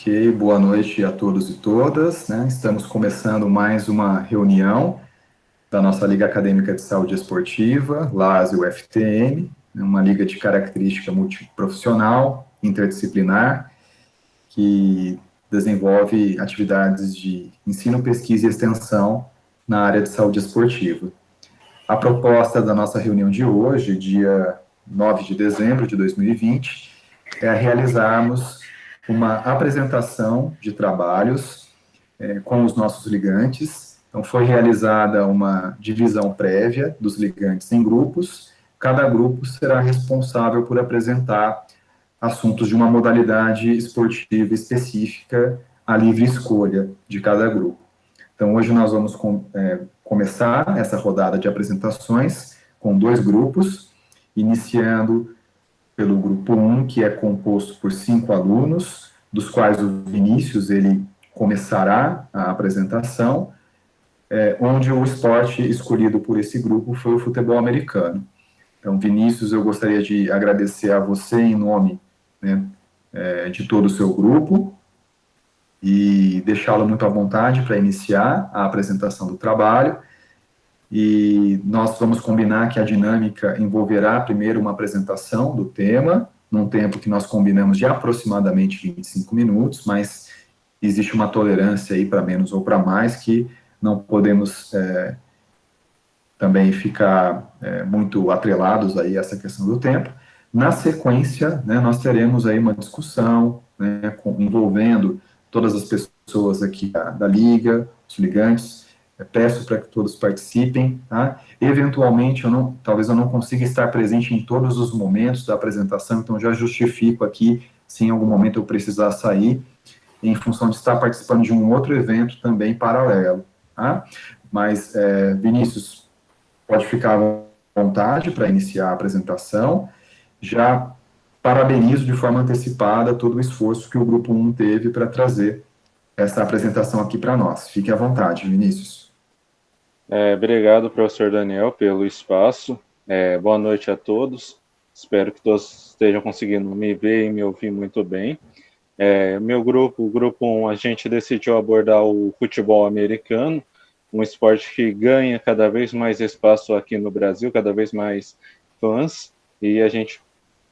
Ok, boa noite a todos e todas, né? Estamos começando mais uma reunião da nossa Liga Acadêmica de Saúde Esportiva, LASE-UFTM, uma liga de característica multiprofissional, interdisciplinar, que desenvolve atividades de ensino, pesquisa e extensão na área de saúde esportiva. A proposta da nossa reunião de hoje, dia 9 de dezembro de 2020, é realizarmos uma apresentação de trabalhos com os nossos ligantes. Então, foi realizada uma divisão prévia dos ligantes em grupos. Cada grupo será responsável por apresentar assuntos de uma modalidade esportiva específica à livre escolha de cada grupo. Então, hoje nós vamos começar essa rodada de apresentações com 2 grupos, iniciando pelo grupo 1, que é composto por 5 alunos, dos quais o Vinícius, ele começará a apresentação, onde o esporte escolhido por esse grupo foi o futebol americano. Então, Vinícius, eu gostaria de agradecer a você em nome, né, de todo o seu grupo, e deixá-lo muito à vontade para iniciar a apresentação do trabalho. E nós vamos combinar que a dinâmica envolverá primeiro uma apresentação do tema, num tempo que nós combinamos de aproximadamente 25 minutos, mas existe uma tolerância aí para menos ou para mais, que não podemos também ficar muito atrelados aí a essa questão do tempo. Na sequência, né, nós teremos aí uma discussão, né, envolvendo todas as pessoas aqui da Liga, os ligantes. Peço para que todos participem, tá? Eventualmente, talvez eu não consiga estar presente em todos os momentos da apresentação, então já justifico aqui, se em algum momento eu precisar sair, em função de estar participando de um outro evento também paralelo, tá? Mas, Vinícius, pode ficar à vontade para iniciar a apresentação. Já parabenizo de forma antecipada todo o esforço que o Grupo 1 teve para trazer essa apresentação aqui para nós. Fique à vontade, Vinícius. Obrigado, professor Daniel, pelo espaço. Boa noite a todos. Espero que todos estejam conseguindo me ver e me ouvir muito bem. Meu grupo, o Grupo 1, a gente decidiu abordar o futebol americano, um esporte que ganha cada vez mais espaço aqui no Brasil, cada vez mais fãs, e a gente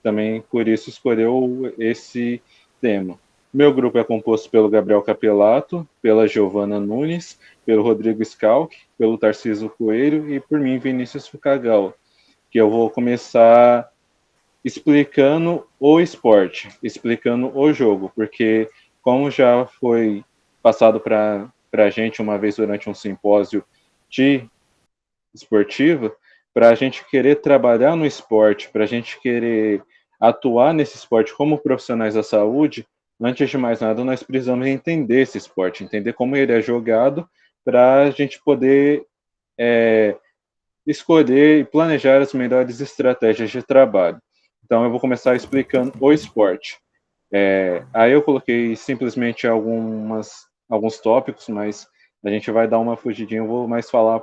também, por isso, escolheu esse tema. Meu grupo é composto pelo Gabriel Capelato, pela Giovana Nunes, pelo Rodrigo Schalk, pelo Tarcísio Coelho e por mim, Vinícius Fukagal, que eu vou começar explicando o esporte, explicando o jogo, porque como já foi passado para a gente uma vez durante um simpósio de esportiva, para a gente querer trabalhar no esporte, para a gente querer atuar nesse esporte como profissionais da saúde, antes de mais nada, nós precisamos entender esse esporte, entender como ele é jogado, para a gente poder escolher e planejar as melhores estratégias de trabalho. Então, eu vou começar explicando o esporte. Aí eu coloquei simplesmente alguns tópicos, mas a gente vai dar uma fugidinha, eu vou mais falar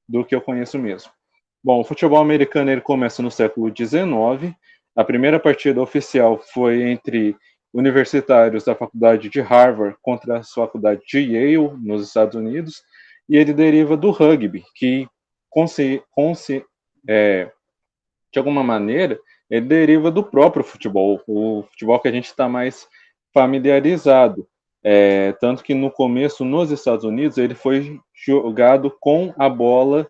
do que eu conheço mesmo. Bom, o futebol americano ele começa no século XIX. A primeira partida oficial foi entre universitários da faculdade de Harvard contra a faculdade de Yale, nos Estados Unidos, e ele deriva do rugby, que, de alguma maneira, ele deriva do próprio futebol, o futebol que a gente está mais familiarizado. Tanto que no começo, nos Estados Unidos, ele foi jogado com a bola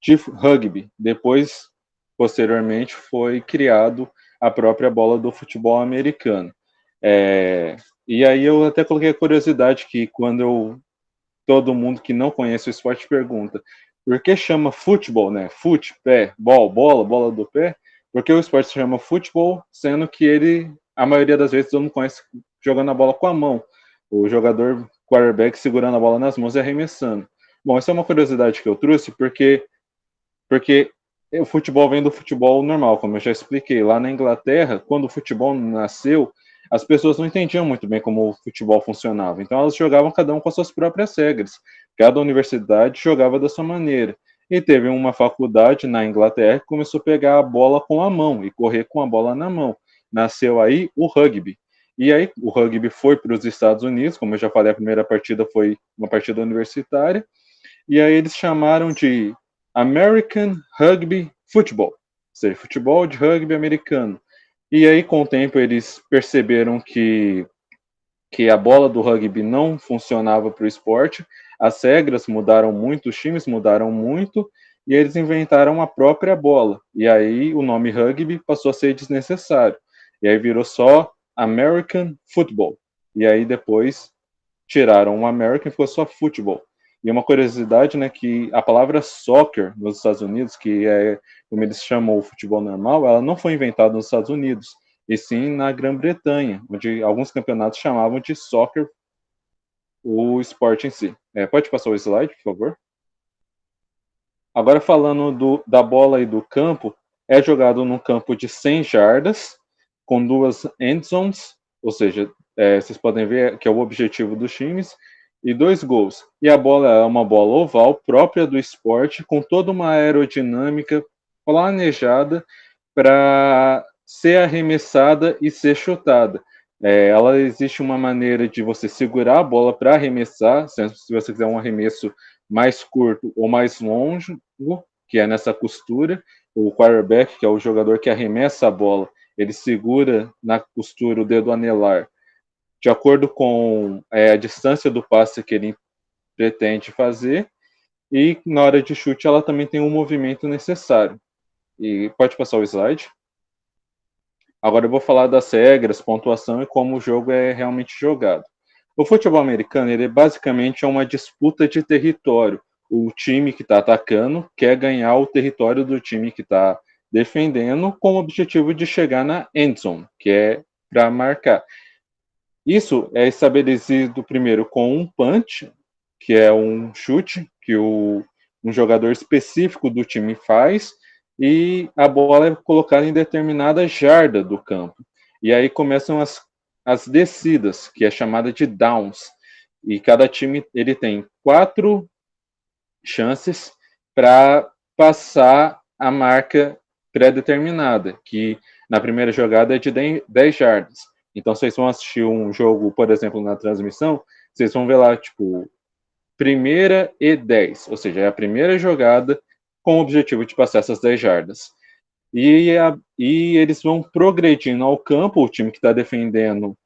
de rugby. Depois, posteriormente, foi criado a própria bola do futebol americano. E aí eu até coloquei a curiosidade que todo mundo que não conhece o esporte pergunta por que chama futebol, né? Fute, pé, bola, bola do pé. Por que o esporte se chama futebol, sendo que a maioria das vezes, todo mundo conhece jogando a bola com a mão. O jogador quarterback segurando a bola nas mãos e arremessando. Bom, essa é uma curiosidade que eu trouxe porque o futebol vem do futebol normal, como eu já expliquei. Lá na Inglaterra, quando o futebol nasceu, as pessoas não entendiam muito bem como o futebol funcionava. Então, elas jogavam cada um com as suas próprias regras. Cada universidade jogava da sua maneira. E teve uma faculdade na Inglaterra que começou a pegar a bola com a mão e correr com a bola na mão. Nasceu aí o rugby. E aí o rugby foi para os Estados Unidos, como eu já falei, a primeira partida foi uma partida universitária, e aí eles chamaram de American Rugby Football, ou seja, futebol de rugby americano. E aí, com o tempo, eles perceberam que a bola do rugby não funcionava para o esporte, as regras mudaram muito, os times mudaram muito, e eles inventaram a própria bola. E aí o nome rugby passou a ser desnecessário. E aí virou só American Football. E aí depois tiraram o American e ficou só futebol. E uma curiosidade, né, que a palavra soccer nos Estados Unidos, que é como eles chamam o futebol normal, ela não foi inventada nos Estados Unidos, e sim na Grã-Bretanha, onde alguns campeonatos chamavam de soccer o esporte em si. Pode passar o slide, por favor? Agora falando da bola e do campo, é jogado num campo de 100 jardas, com 2 end zones, ou seja, vocês podem ver que é o objetivo dos times, e 2 gols. E a bola é uma bola oval própria do esporte, com toda uma aerodinâmica planejada para ser arremessada e ser chutada. Ela existe uma maneira de você segurar a bola para arremessar, se você quiser um arremesso mais curto ou mais longo, que é nessa costura. O quarterback, que é o jogador que arremessa a bola, ele segura na costura o dedo anelar, de acordo com a distância do passe que ele pretende fazer, e na hora de chute ela também tem um movimento necessário. E pode passar o slide. Agora eu vou falar das regras, pontuação e como o jogo é realmente jogado. O futebol americano, ele basicamente é uma disputa de território. O time que está atacando quer ganhar o território do time que está defendendo, com o objetivo de chegar na end zone, que é para marcar. Isso é estabelecido primeiro com um punch, que é um chute que um jogador específico do time faz, e a bola é colocada em determinada jarda do campo. E aí começam as descidas, que é chamada de downs. E cada time ele tem 4 chances para passar a marca pré-determinada, que na primeira jogada é de 10 jardas. Então, vocês vão assistir um jogo, por exemplo, na transmissão, vocês vão ver lá, tipo, primeira e 10, ou seja, é a primeira jogada com o objetivo de passar essas 10 jardas. E eles vão progredindo ao campo, o time que está defendendo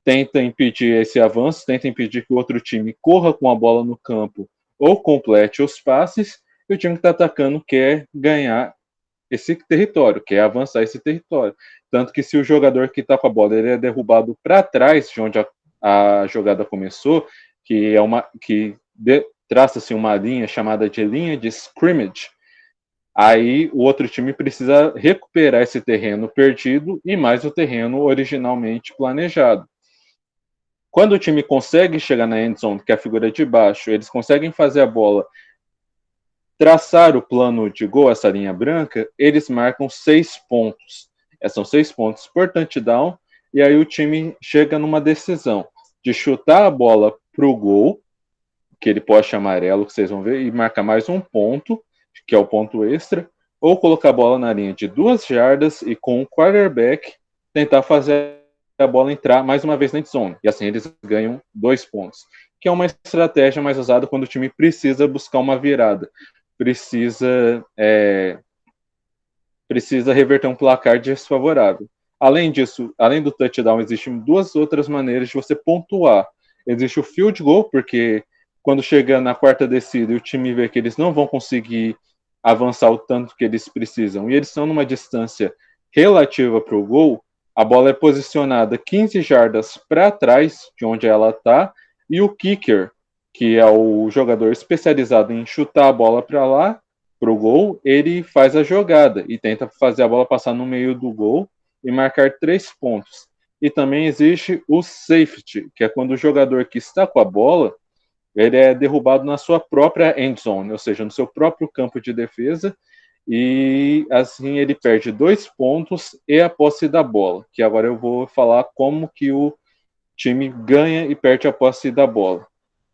tenta impedir esse avanço, tenta impedir que o outro time corra com a bola no campo ou complete os passes, e o time que está atacando quer ganhar esse território, quer avançar esse território. Tanto que se o jogador que está com a bola ele é derrubado para trás de onde a jogada começou, que traça-se uma linha chamada de linha de scrimmage, aí o outro time precisa recuperar esse terreno perdido e mais o terreno originalmente planejado. Quando o time consegue chegar na end zone, que é a figura de baixo, eles conseguem fazer a bola traçar o plano de gol, essa linha branca, eles marcam 6 pontos. São 6 pontos por touchdown, e aí o time chega numa decisão de chutar a bola para o gol, que ele poste amarelo, que vocês vão ver, e marcar mais um ponto, que é o ponto extra, ou colocar a bola na linha de 2 jardas e com o quarterback tentar fazer a bola entrar mais uma vez na end zone. E assim eles ganham 2 pontos. Que é uma estratégia mais usada quando o time precisa buscar uma virada. Precisa reverter um placar desfavorável. Além disso, além do touchdown, existem 2 outras maneiras de você pontuar. Existe o field goal, porque quando chega na quarta descida e o time vê que eles não vão conseguir avançar o tanto que eles precisam, e eles estão numa distância relativa para o gol, a bola é posicionada 15 jardas para trás de onde ela está, e o kicker, que é o jogador especializado em chutar a bola para lá, para o gol, ele faz a jogada e tenta fazer a bola passar no meio do gol e marcar 3 pontos. E também existe o safety, que é quando o jogador que está com a bola ele é derrubado na sua própria end zone, ou seja, no seu próprio campo de defesa, e assim ele perde 2 pontos e a posse da bola, que agora eu vou falar como que o time ganha e perde a posse da bola.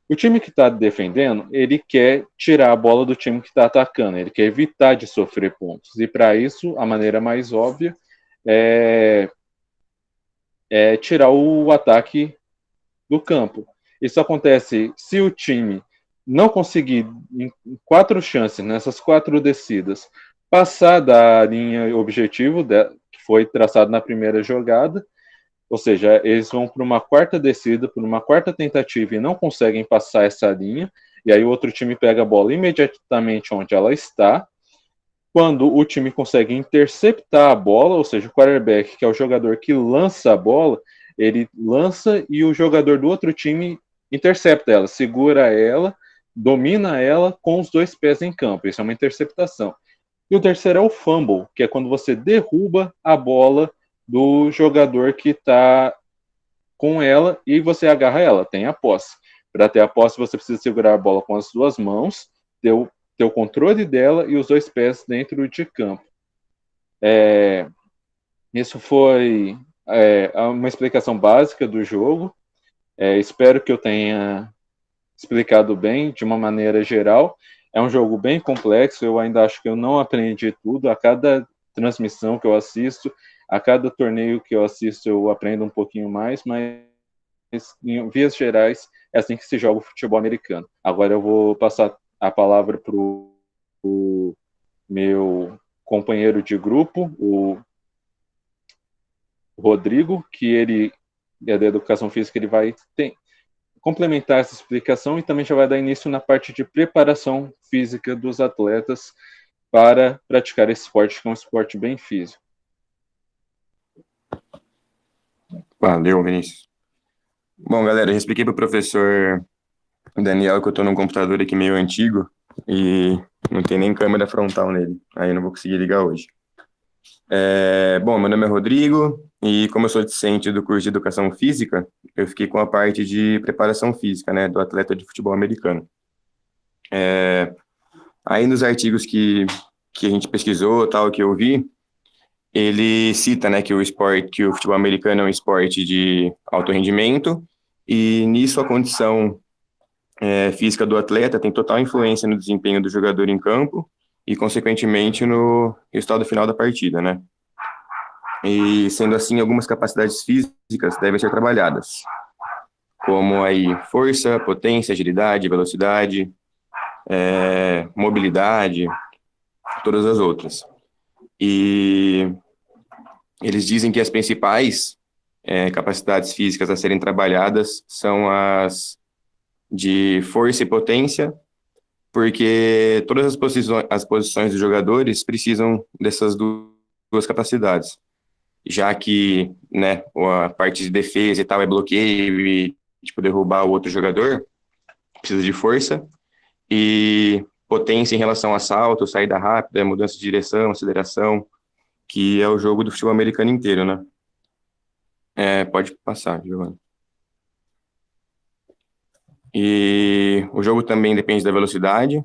O time que está defendendo, ele quer tirar a bola do time que está atacando, ele quer evitar de sofrer pontos, e para isso, a maneira mais óbvia é tirar o ataque do campo. Isso acontece se o time não conseguir, em 4 chances, nessas 4 descidas, passar da linha objetivo que foi traçado na primeira jogada, ou seja, eles vão para uma 4ª descida, para uma 4ª tentativa e não conseguem passar essa linha, e aí o outro time pega a bola imediatamente onde ela está. Quando o time consegue interceptar a bola, ou seja, o quarterback, que é o jogador que lança a bola, ele lança e o jogador do outro time intercepta ela, segura ela, domina ela com os 2 pés em campo. Isso é uma interceptação. E o terceiro é o fumble, que é quando você derruba a bola do jogador que está com ela e você agarra ela, tem a posse. Para ter a posse, você precisa segurar a bola com as 2 mãos, ter o controle dela e os 2 pés dentro de campo. Isso foi uma explicação básica do jogo. Espero que eu tenha explicado bem, de uma maneira geral. É um jogo bem complexo, eu ainda acho que eu não aprendi tudo. A cada transmissão que eu assisto, a cada torneio que eu assisto, eu aprendo um pouquinho mais, mas em vias gerais, é assim que se joga o futebol americano. Agora eu vou passar a palavra para o meu companheiro de grupo, o Rodrigo, que ele é da educação física, ele vai complementar essa explicação e também já vai dar início na parte de preparação física dos atletas para praticar esse esporte, que é um esporte bem físico. Valeu, Vinícius. Bom, galera, eu já expliquei para o professor Daniel que eu estou num computador aqui meio antigo e não tem nem câmera frontal nele, aí eu não vou conseguir ligar hoje. Bom, meu nome é Rodrigo e como eu sou discente do curso de Educação Física, eu fiquei com a parte de preparação física, né, do atleta de futebol americano. Aí nos artigos que a gente pesquisou, tal, que eu vi, ele cita, né, que o futebol americano é um esporte de alto rendimento e nisso a condição física do atleta tem total influência no desempenho do jogador em campo e, consequentemente, no resultado final da partida, né? E, sendo assim, algumas capacidades físicas devem ser trabalhadas, como aí força, potência, agilidade, velocidade, mobilidade, todas as outras. E eles dizem que as principais capacidades físicas a serem trabalhadas são as de força e potência, porque todas as posições dos jogadores precisam dessas duas capacidades, já que, né, a parte de defesa e tal é bloqueio e, tipo, derrubar o outro jogador, precisa de força, e potência em relação a salto, saída rápida, mudança de direção, aceleração, que é o jogo do futebol americano inteiro, né? Pode passar, Giovanni. E o jogo também depende da velocidade,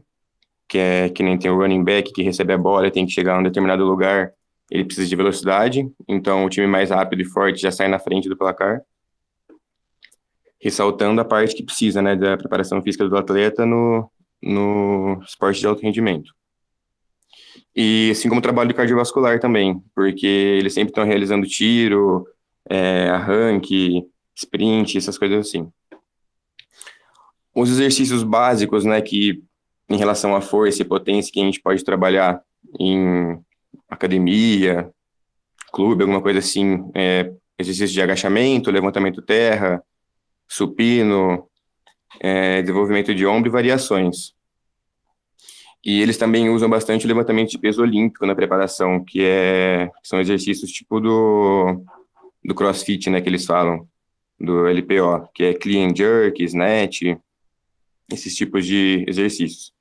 que nem tem o running back que recebe a bola e tem que chegar a um determinado lugar, ele precisa de velocidade, então o time mais rápido e forte já sai na frente do placar, ressaltando a parte que precisa, né, da preparação física do atleta no esporte de alto rendimento. E assim como o trabalho cardiovascular também, porque eles sempre estão realizando tiro, arranque, sprint, essas coisas assim. Os exercícios básicos, né, que em relação à força e potência que a gente pode trabalhar em academia, clube, alguma coisa assim, exercício de agachamento, levantamento terra, supino, desenvolvimento de ombro e variações. E eles também usam bastante o levantamento de peso olímpico na preparação, que são exercícios tipo do CrossFit, né, que eles falam, do LPO, que é clean and jerk, snatch, esses tipos de exercícios.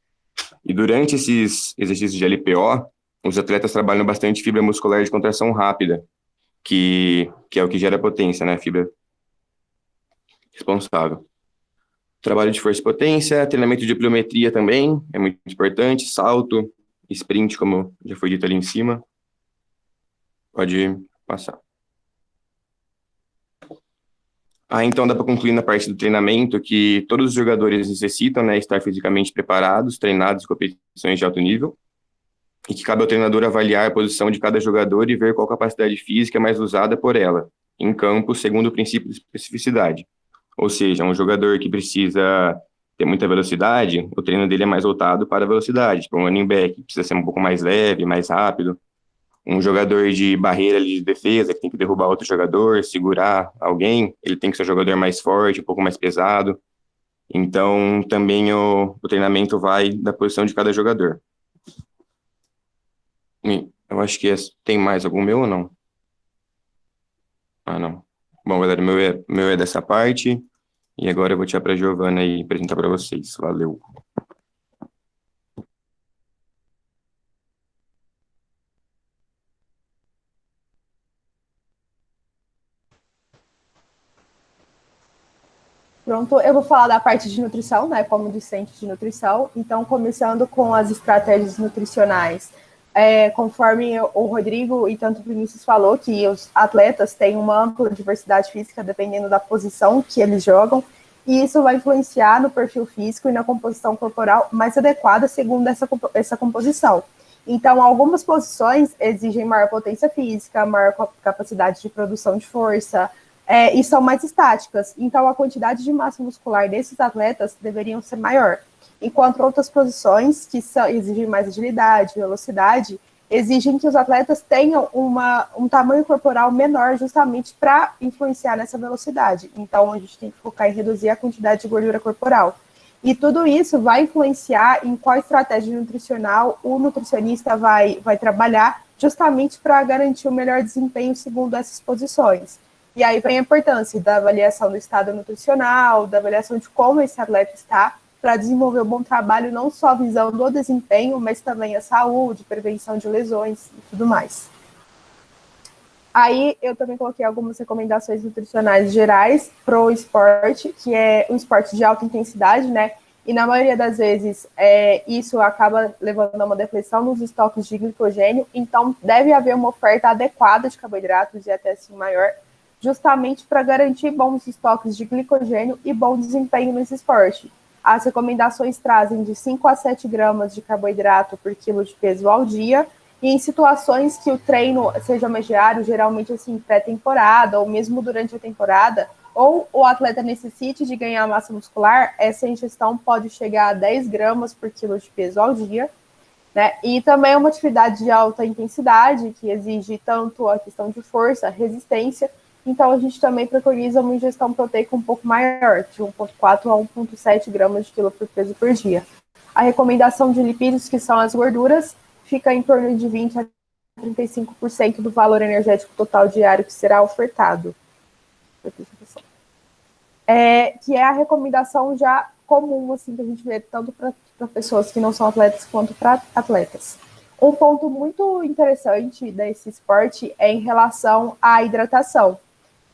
E durante esses exercícios de LPO, os atletas trabalham bastante fibra muscular de contração rápida, que é o que gera potência, né, fibra responsável. Trabalho de força e potência, treinamento de pliometria também, é muito importante, salto, sprint, como já foi dito ali em cima. Pode passar. Então dá para concluir na parte do treinamento que todos os jogadores necessitam, né, estar fisicamente preparados, treinados em competições de alto nível, e que cabe ao treinador avaliar a posição de cada jogador e ver qual capacidade física é mais usada por ela, em campo segundo o princípio de especificidade. Ou seja, um jogador que precisa ter muita velocidade, o treino dele é mais voltado para a velocidade. Tipo, um running back precisa ser um pouco mais leve, mais rápido. Um jogador de barreira ali de defesa, que tem que derrubar outro jogador, segurar alguém, ele tem que ser um jogador mais forte, um pouco mais pesado. Então, também o treinamento vai da posição de cada jogador. Eu acho que tem mais algum meu ou não? Ah, não. Bom, galera, meu é dessa parte. E agora eu vou tirar para a Giovana e apresentar para vocês. Valeu. Pronto, eu vou falar da parte de nutrição, né, como discente de nutrição. Então, começando com as estratégias nutricionais. Conforme o Rodrigo e tanto o Vinícius falou, que os atletas têm uma ampla diversidade física dependendo da posição que eles jogam, e isso vai influenciar no perfil físico e na composição corporal mais adequada segundo essa composição. Então, algumas posições exigem maior potência física, maior capacidade de produção de força, e são mais estáticas. Então, a quantidade de massa muscular desses atletas deveriam ser maior. Enquanto outras posições, que exigem mais agilidade, velocidade, exigem que os atletas tenham um tamanho corporal menor justamente para influenciar nessa velocidade. Então, a gente tem que focar em reduzir a quantidade de gordura corporal. E tudo isso vai influenciar em qual estratégia nutricional o nutricionista vai trabalhar justamente para garantir o melhor desempenho segundo essas posições. E aí vem a importância da avaliação do estado nutricional, da avaliação de como esse atleta está, para desenvolver um bom trabalho, não só visando o desempenho, mas também a saúde, prevenção de lesões e tudo mais. Aí eu também coloquei algumas recomendações nutricionais gerais para o esporte, que é um esporte de alta intensidade, né? E na maioria das vezes isso acaba levando a uma deflexão nos estoques de glicogênio, então deve haver uma oferta adequada de carboidratos e até assim maior, justamente para garantir bons estoques de glicogênio e bom desempenho nesse esporte. As recomendações trazem de 5 a 7 gramas de carboidrato por quilo de peso ao dia, e em situações que o treino seja mais diário, geralmente assim, pré-temporada, ou mesmo durante a temporada, ou o atleta necessite de ganhar massa muscular, essa ingestão pode chegar a 10 gramas por quilo de peso ao dia, né? E também é uma atividade de alta intensidade, que exige tanto a questão de força, resistência. Então, a gente também preconiza uma ingestão proteica um pouco maior, de 1,4 a 1,7 gramas de quilo por peso por dia. A recomendação de lipídios, que são as gorduras, fica em torno de 20 a 35% do valor energético total diário que será ofertado. Que é a recomendação já comum, assim, que a gente vê tanto para pessoas que não são atletas quanto para atletas. Um ponto muito interessante desse esporte é em relação à hidratação,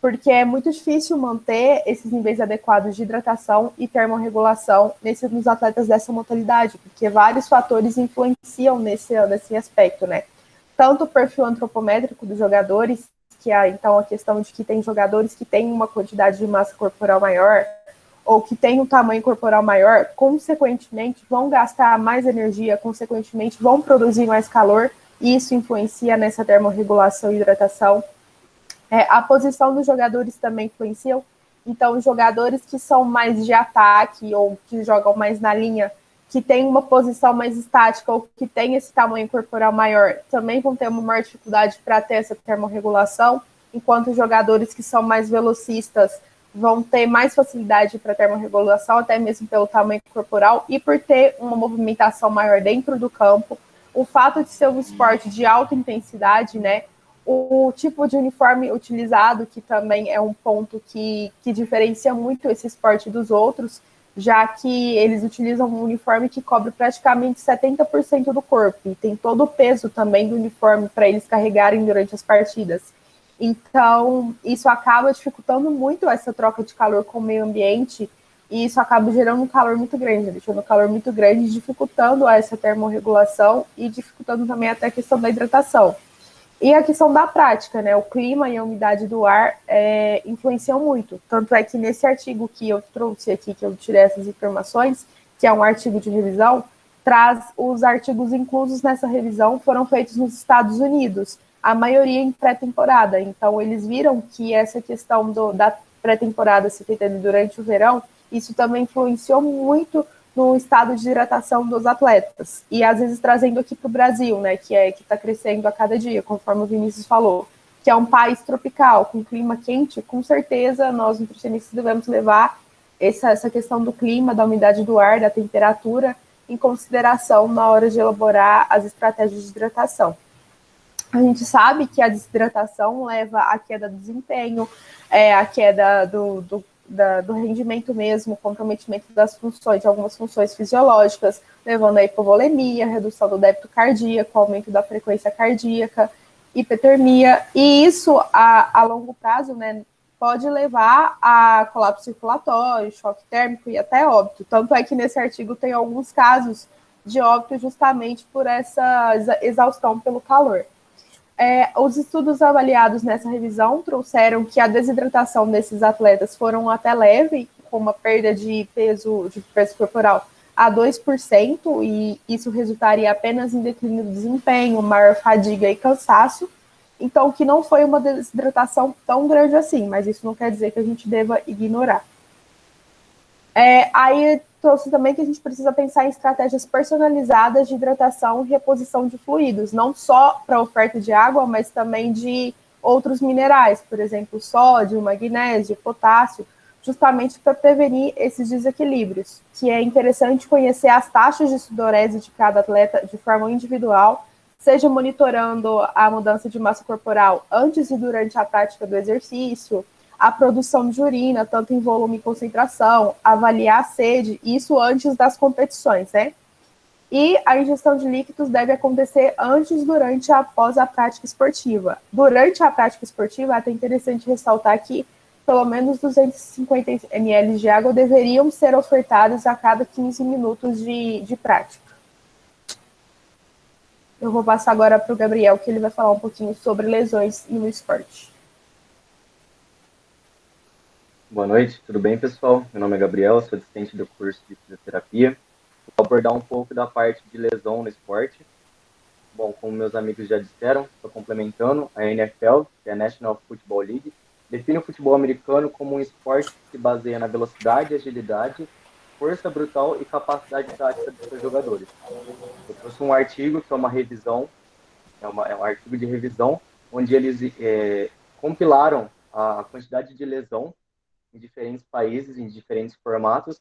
porque é muito difícil manter esses níveis adequados de hidratação e termorregulação nos atletas dessa modalidade, porque vários fatores influenciam nesse aspecto, né? Tanto o perfil antropométrico dos jogadores, que é então a questão de que tem jogadores que têm uma quantidade de massa corporal maior, ou que têm um tamanho corporal maior, consequentemente vão gastar mais energia, consequentemente vão produzir mais calor, e isso influencia nessa termorregulação e hidratação. A posição dos jogadores também influenciam. Então, os jogadores que são mais de ataque ou que jogam mais na linha, que têm uma posição mais estática ou que têm esse tamanho corporal maior, também vão ter uma maior dificuldade para ter essa termorregulação, enquanto os jogadores que são mais velocistas vão ter mais facilidade para termorregulação, até mesmo pelo tamanho corporal e por ter uma movimentação maior dentro do campo. O fato de ser um esporte de alta intensidade, né? O tipo de uniforme utilizado, que também é um ponto que diferencia muito esse esporte dos outros, já que eles utilizam um uniforme que cobre praticamente 70% do corpo, e tem todo o peso também do uniforme para eles carregarem durante as partidas. Então, isso acaba dificultando muito essa troca de calor com o meio ambiente, e isso acaba gerando um calor muito grande, deixando um calor muito grande, dificultando essa termorregulação e dificultando também até a questão da hidratação. E a questão da prática, né? O clima e a umidade do ar influenciam muito. Tanto é que nesse artigo que eu trouxe aqui, que eu tirei essas informações, que é um artigo de revisão, traz os artigos inclusos nessa revisão, foram feitos nos Estados Unidos, a maioria em pré-temporada. Então, eles viram que essa questão da pré-temporada se feita durante o verão, isso também influenciou muito no estado de hidratação dos atletas. E, às vezes, trazendo aqui para o Brasil, né, que está crescendo a cada dia, conforme o Vinícius falou, que é um país tropical, com clima quente, com certeza nós, nutricionistas, devemos levar essa questão do clima, da umidade do ar, da temperatura, em consideração na hora de elaborar as estratégias de hidratação. A gente sabe que a desidratação leva à queda do desempenho, à queda do rendimento mesmo, comprometimento das funções, de algumas funções fisiológicas, levando à hipovolemia, redução do débito cardíaco, aumento da frequência cardíaca, hipertermia, e isso a longo prazo, né, pode levar a colapso circulatório, choque térmico e até óbito. Tanto é que nesse artigo tem alguns casos de óbito justamente por essa exaustão pelo calor. Os estudos avaliados nessa revisão trouxeram que a desidratação desses atletas foram até leve, com uma perda de peso corporal a 2%, e isso resultaria apenas em declínio do desempenho, maior fadiga e cansaço. Então, que não foi uma desidratação tão grande assim, mas isso não quer dizer que a gente deva ignorar. Aí trouxe também que a gente precisa pensar em estratégias personalizadas de hidratação e reposição de fluidos, não só para a oferta de água, mas também de outros minerais, por exemplo, sódio, magnésio, potássio, justamente para prevenir esses desequilíbrios, que é interessante conhecer as taxas de sudorese de cada atleta de forma individual, seja monitorando a mudança de massa corporal antes e durante a prática do exercício, a produção de urina, tanto em volume e concentração, avaliar a sede, isso antes das competições, né? E a ingestão de líquidos deve acontecer antes, durante e após a prática esportiva. Durante a prática esportiva, é até interessante ressaltar que pelo menos 250 ml de água deveriam ser ofertados a cada 15 minutos de prática. Eu vou passar agora para o Gabriel, que ele vai falar um pouquinho sobre lesões no esporte. Boa noite, tudo bem, pessoal? Meu nome é Gabriel, sou assistente do curso de fisioterapia. Vou abordar um pouco da parte de lesão no esporte. Bom, como meus amigos já disseram, estou complementando, a NFL, que é a National Football League, define o futebol americano como um esporte que se baseia na velocidade, agilidade, força brutal e capacidade tática dos seus jogadores. Eu trouxe um artigo que é uma revisão, é um artigo de revisão, onde eles compilaram a quantidade de lesão em diferentes países, em diferentes formatos,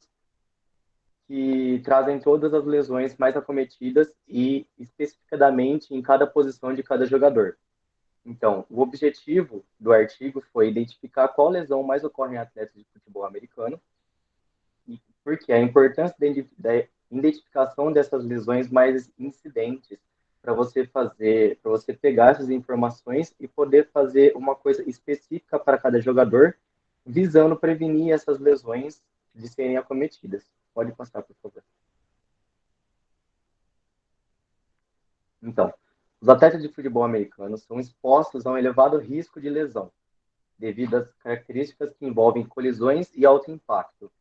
que trazem todas as lesões mais acometidas e especificadamente em cada posição de cada jogador. Então, o objetivo do artigo foi identificar qual lesão mais ocorre em atletas de futebol americano, e porque a importância da identificação dessas lesões mais incidentes para você pegar essas informações e poder fazer uma coisa específica para cada jogador, visando prevenir essas lesões de serem acometidas. Pode passar, por favor. Então, os atletas de futebol americano são expostos a um elevado risco de lesão, devido às características que envolvem colisões e alto impacto.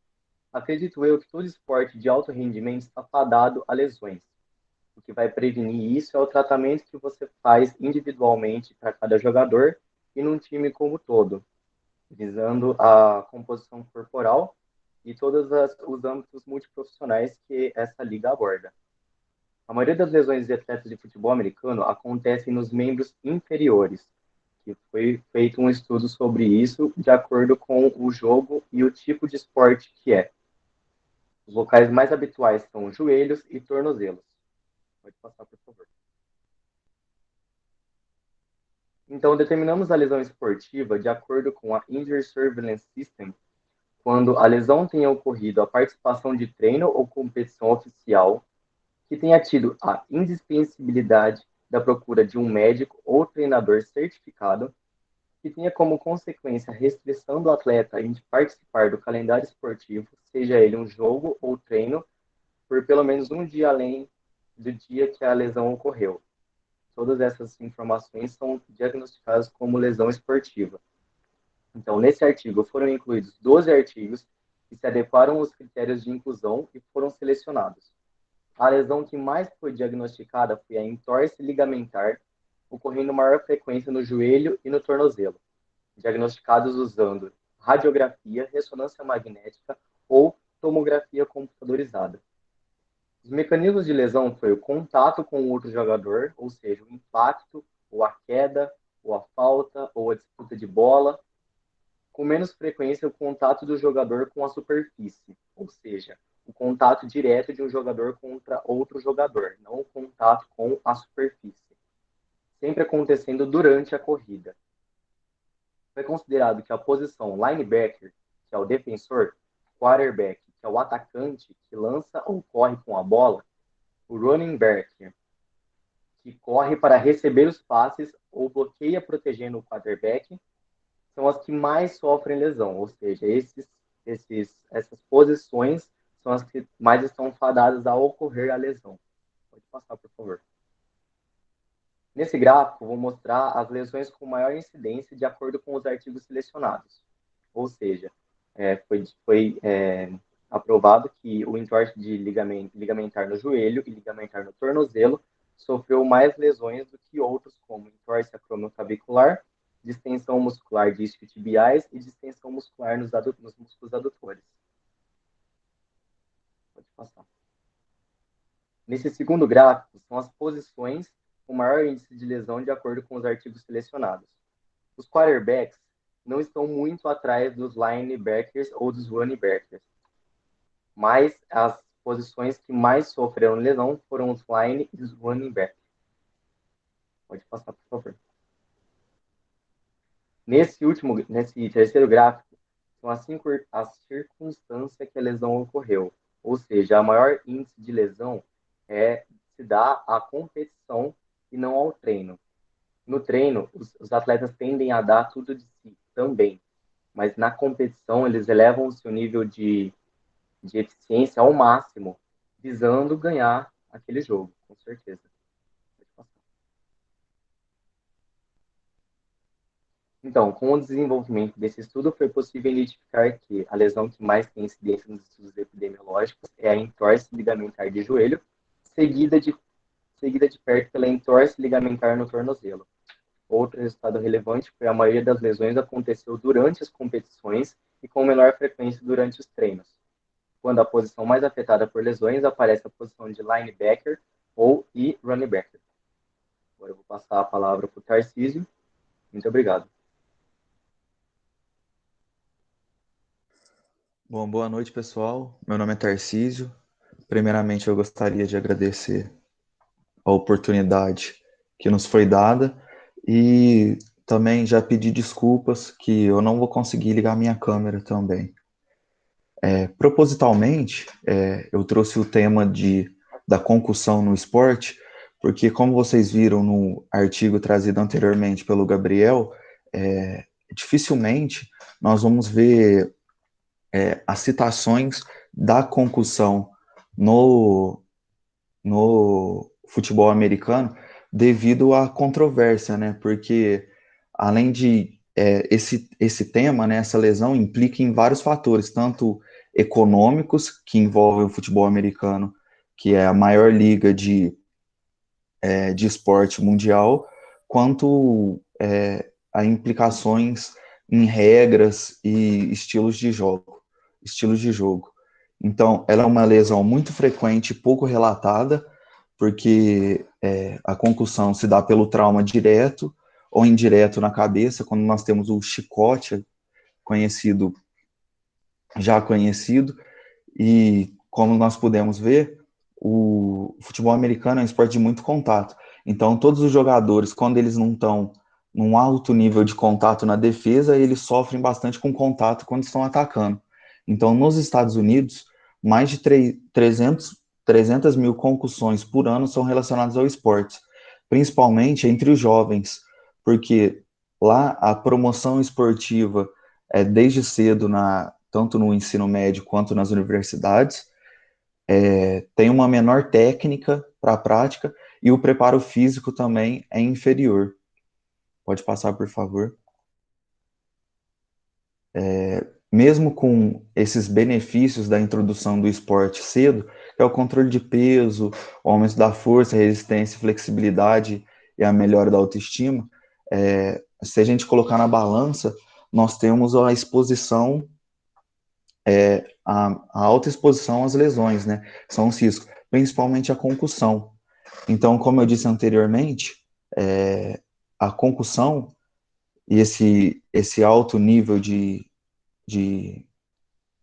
Acredito eu que todo esporte de alto rendimento está fadado a lesões. O que vai prevenir isso é o tratamento que você faz individualmente para cada jogador e num time como todo, visando a composição corporal e todos os âmbitos multiprofissionais que essa liga aborda. A maioria das lesões de atletas de futebol americano acontecem nos membros inferiores, que foi feito um estudo sobre isso de acordo com o jogo e o tipo de esporte que é. Os locais mais habituais são joelhos e tornozelos. Pode passar, por favor. Então, determinamos a lesão esportiva de acordo com a Injury Surveillance System, quando a lesão tenha ocorrido a participação de treino ou competição oficial, que tenha tido a indispensabilidade da procura de um médico ou treinador certificado, que tenha como consequência a restrição do atleta em participar do calendário esportivo, seja ele um jogo ou treino, por pelo menos um dia além do dia que a lesão ocorreu. Todas essas informações são diagnosticadas como lesão esportiva. Então, nesse artigo foram incluídos 12 artigos que se adequaram aos critérios de inclusão e foram selecionados. A lesão que mais foi diagnosticada foi a entorse ligamentar, ocorrendo maior frequência no joelho e no tornozelo, diagnosticados usando radiografia, ressonância magnética ou tomografia computadorizada. Os mecanismos de lesão foi o contato com outro jogador, ou seja, o impacto, ou a queda, ou a falta, ou a disputa de bola. Com menos frequência, o contato do jogador com a superfície, ou seja, o contato direto de um jogador contra outro jogador, não o contato com a superfície. Sempre acontecendo durante a corrida. Foi considerado que a posição linebacker, que é o defensor, quarterback, que é o atacante que lança ou corre com a bola, o running back, que corre para receber os passes ou bloqueia protegendo o quarterback, são as que mais sofrem lesão, ou seja, essas posições são as que mais estão fadadas a ocorrer a lesão. Pode passar, por favor. Nesse gráfico, vou mostrar as lesões com maior incidência de acordo com os artigos selecionados. Ou seja, foi aprovado que o entorse de ligamentar no joelho e ligamentar no tornozelo sofreu mais lesões do que outros, como entorse acromioclavicular, distensão muscular de isquiotibiais e distensão muscular nos músculos adutores. Pode passar. Nesse segundo gráfico, são as posições com maior índice de lesão de acordo com os artigos selecionados. Os quarterbacks não estão muito atrás dos linebackers ou dos running backers, mas as posições que mais sofreram lesão foram os line e os running backs. Pode passar, por favor. Nesse terceiro gráfico, são as circunstâncias que a lesão ocorreu. Ou seja, a maior índice de lesão se dá à competição e não ao treino. No treino, os atletas tendem a dar tudo de si também, mas na competição eles elevam o seu nível de eficiência ao máximo, visando ganhar aquele jogo, com certeza. Então, com o desenvolvimento desse estudo, foi possível identificar que a lesão que mais tem incidência nos estudos epidemiológicos é a entorse ligamentar de joelho, seguida de perto pela entorse ligamentar no tornozelo. Outro resultado relevante foi a maioria das lesões aconteceu durante as competições e com menor frequência durante os treinos. Quando a posição mais afetada por lesões aparece a posição de linebacker ou running backer. Agora eu vou passar a palavra para o Tarcísio. Muito obrigado. Bom, boa noite, pessoal. Meu nome é Tarcísio. Primeiramente, eu gostaria de agradecer a oportunidade que nos foi dada e também já pedir desculpas que eu não vou conseguir ligar minha câmera também. Propositalmente, eu trouxe o tema da concussão no esporte, porque como vocês viram no artigo trazido anteriormente pelo Gabriel, dificilmente nós vamos ver as citações da concussão no futebol americano devido à controvérsia, né? Porque além de esse tema, né, essa lesão implica em vários fatores, tanto econômicos, que envolvem o futebol americano, que é a maior liga de esporte mundial, quanto a implicações em regras e estilos de jogo. Então, ela é uma lesão muito frequente e pouco relatada, porque a concussão se dá pelo trauma direto ou indireto na cabeça, quando nós temos o chicote já conhecido, e como nós pudemos ver, o futebol americano é um esporte de muito contato. Então, todos os jogadores, quando eles não estão num alto nível de contato na defesa, eles sofrem bastante com contato quando estão atacando. Então, nos Estados Unidos, mais de 300 mil concussões por ano são relacionadas ao esporte, principalmente entre os jovens, porque lá a promoção esportiva desde cedo, tanto no ensino médio quanto nas universidades, tem uma menor técnica para a prática e o preparo físico também é inferior. Pode passar, por favor. Mesmo com esses benefícios da introdução do esporte cedo, que é o controle de peso, o aumento da força, resistência e flexibilidade e a melhora da autoestima, se a gente colocar na balança, nós temos a exposição, a alta exposição às lesões, né? São os riscos, principalmente a concussão. Então, como eu disse anteriormente, a concussão e esse alto nível de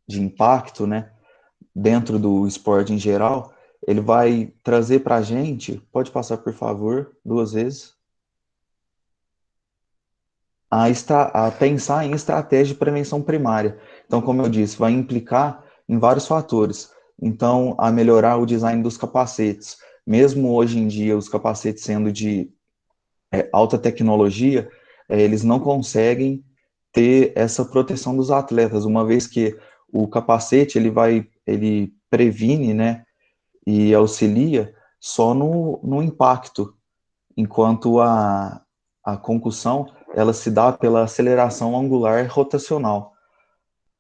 impacto, né, dentro do esporte em geral, ele vai trazer para a gente, pode passar por favor, 2 vezes, a pensar em estratégia de prevenção primária. Então, como eu disse, vai implicar em vários fatores. Então, a melhorar o design dos capacetes. Mesmo hoje em dia, os capacetes sendo de alta tecnologia, eles não conseguem ter essa proteção dos atletas, uma vez que o capacete ele previne, né, e auxilia só no impacto, enquanto a concussão ela se dá pela aceleração angular rotacional.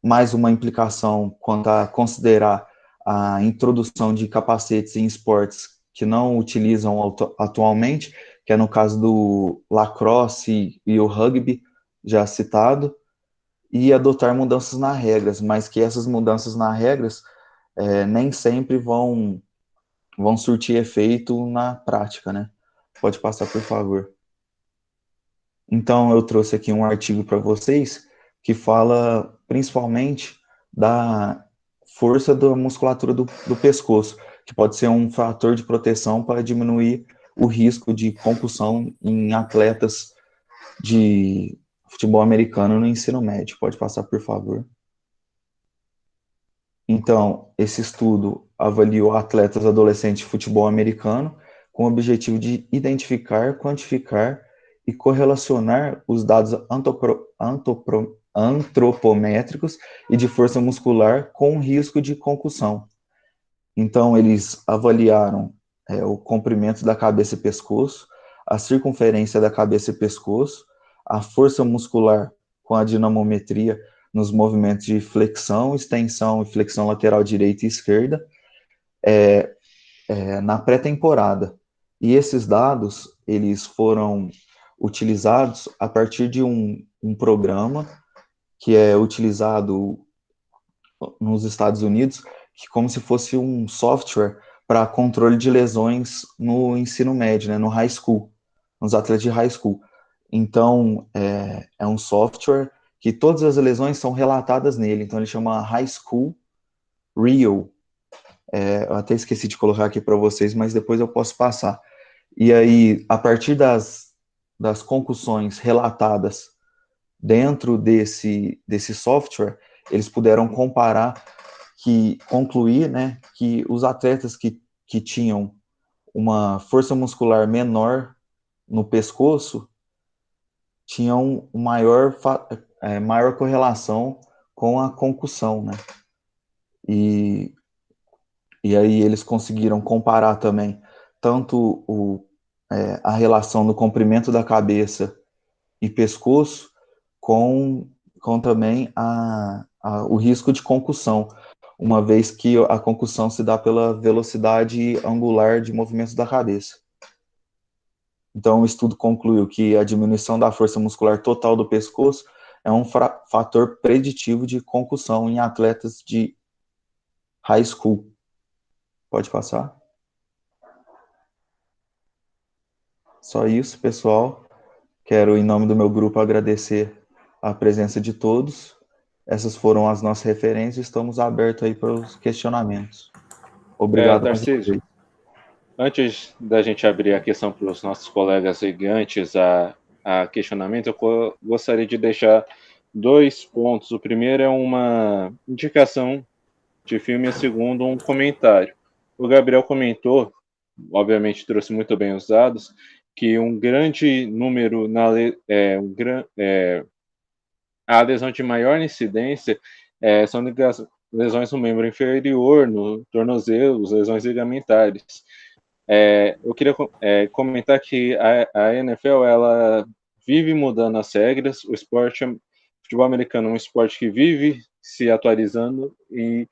Mais uma implicação quanto a considerar a introdução de capacetes em esportes que não utilizam atualmente, que é no caso do lacrosse e o rugby, já citado, e adotar mudanças nas regras, mas que essas mudanças nas regras nem sempre vão surtir efeito na prática, né? Pode passar, por favor. Então, eu trouxe aqui um artigo para vocês que fala principalmente da força da musculatura do pescoço, que pode ser um fator de proteção para diminuir o risco de concussão em atletas de futebol americano no ensino médio. Pode passar, por favor. Então, esse estudo avaliou atletas adolescentes de futebol americano com o objetivo de identificar, quantificar e correlacionar os dados antropométricos e de força muscular com o risco de concussão. Então, eles avaliaram o comprimento da cabeça e pescoço, a circunferência da cabeça e pescoço, a força muscular com a dinamometria nos movimentos de flexão, extensão e flexão lateral direita e esquerda, na pré-temporada. E esses dados, eles foram utilizados a partir de um programa que é utilizado nos Estados Unidos, que como se fosse um software para controle de lesões no ensino médio, né, no high school, nos atletas de high school. Então, é um software que todas as lesões são relatadas nele, então ele chama High School Real. Eu até esqueci de colocar aqui para vocês, mas depois eu posso passar. E aí, a partir das concussões relatadas dentro desse software, eles puderam concluir, né, que os atletas que tinham uma força muscular menor no pescoço tinham maior correlação com a concussão, né? E aí eles conseguiram comparar também tanto a relação do comprimento da cabeça e pescoço com também o risco de concussão, uma vez que a concussão se dá pela velocidade angular de movimentos da cabeça. Então, o estudo concluiu que a diminuição da força muscular total do pescoço é um fator preditivo de concussão em atletas de high school. Pode passar? Só isso, pessoal. Quero, em nome do meu grupo, agradecer a presença de todos. Essas foram as nossas referências. Estamos abertos aí para os questionamentos. Obrigado. Tarcísio, antes da gente abrir a questão para os nossos colegas ligantes a questionamento, eu gostaria de deixar 2 pontos. O primeiro é uma indicação de filme, e o segundo, um comentário. O Gabriel comentou, obviamente trouxe muito bem os dados, que um grande número a lesão de maior incidência são lesões no membro inferior, no tornozelo, lesões ligamentares. Eu queria comentar que a NFL ela vive mudando as regras. O futebol americano é um esporte que vive se atualizando e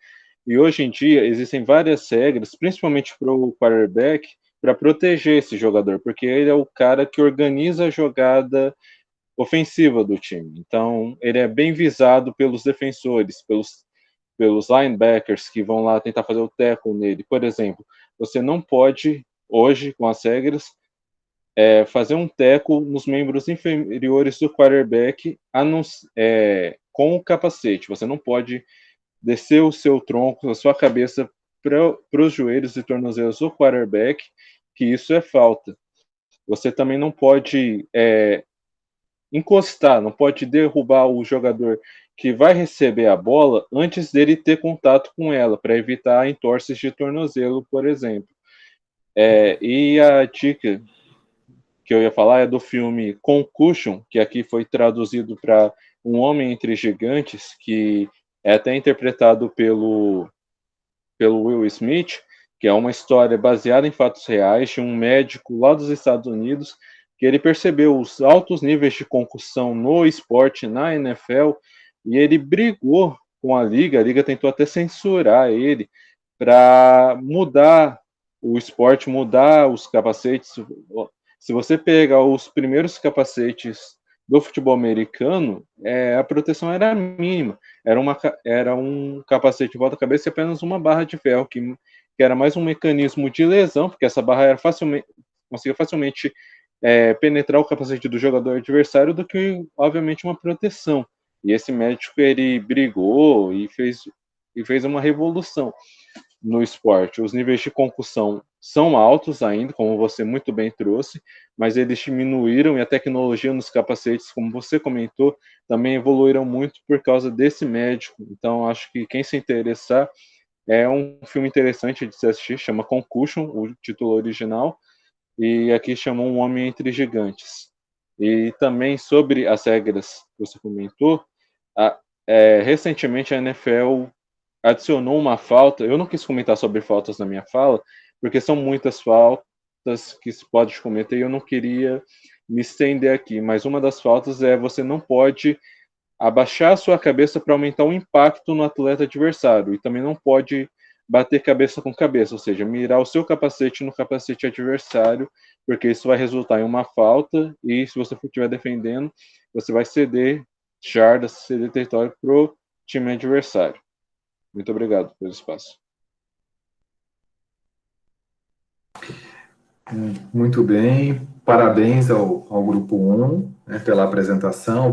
hoje em dia existem várias regras, principalmente para o quarterback, para proteger esse jogador, porque ele é o cara que organiza a jogada ofensiva do time. Então, ele é bem visado pelos defensores, pelos linebackers que vão lá tentar fazer o tackle nele. Por exemplo, você não pode, hoje, com as regras, fazer um tackle nos membros inferiores do quarterback com o capacete. Você não pode descer o seu tronco, a sua cabeça para os joelhos e tornozelos do quarterback, que isso é falta. Você também não pode encostar, não pode derrubar o jogador que vai receber a bola antes dele ter contato com ela, para evitar entorses de tornozelo, por exemplo. E a dica que eu ia falar é do filme Concussion, que aqui foi traduzido para Um Homem Entre Gigantes, que é até interpretado pelo Will Smith, que é uma história baseada em fatos reais de um médico lá dos Estados Unidos, que ele percebeu os altos níveis de concussão no esporte, na NFL, e ele brigou com a liga tentou até censurar ele para mudar o esporte, mudar os capacetes. Se você pegar os primeiros capacetes do futebol americano, a proteção era mínima. Era um capacete em volta da cabeça e apenas uma barra de ferro, que era mais um mecanismo de lesão, porque essa barra conseguia facilmente penetrar o capacete do jogador adversário do que, obviamente, uma proteção. E esse médico, ele brigou e fez uma revolução no esporte. Os níveis de concussão são altos ainda, como você muito bem trouxe, mas eles diminuíram e a tecnologia nos capacetes, como você comentou, também evoluíram muito por causa desse médico. Então, acho que quem se interessar, é um filme interessante de se assistir, chama Concussion, o título original, e aqui chamou Um Homem Entre Gigantes. E também sobre as regras que você comentou, recentemente a NFL adicionou uma falta. Eu não quis comentar sobre faltas na minha fala, porque são muitas faltas que se pode cometer e eu não queria me estender aqui, mas uma das faltas é você não pode abaixar a sua cabeça para aumentar o impacto no atleta adversário, e também não pode bater cabeça com cabeça, ou seja, mirar o seu capacete no capacete adversário, porque isso vai resultar em uma falta, e se você estiver defendendo, você vai ceder jardas, ceder território para o time adversário. Muito obrigado pelo espaço. Muito bem, parabéns ao Grupo 1, né, pela apresentação.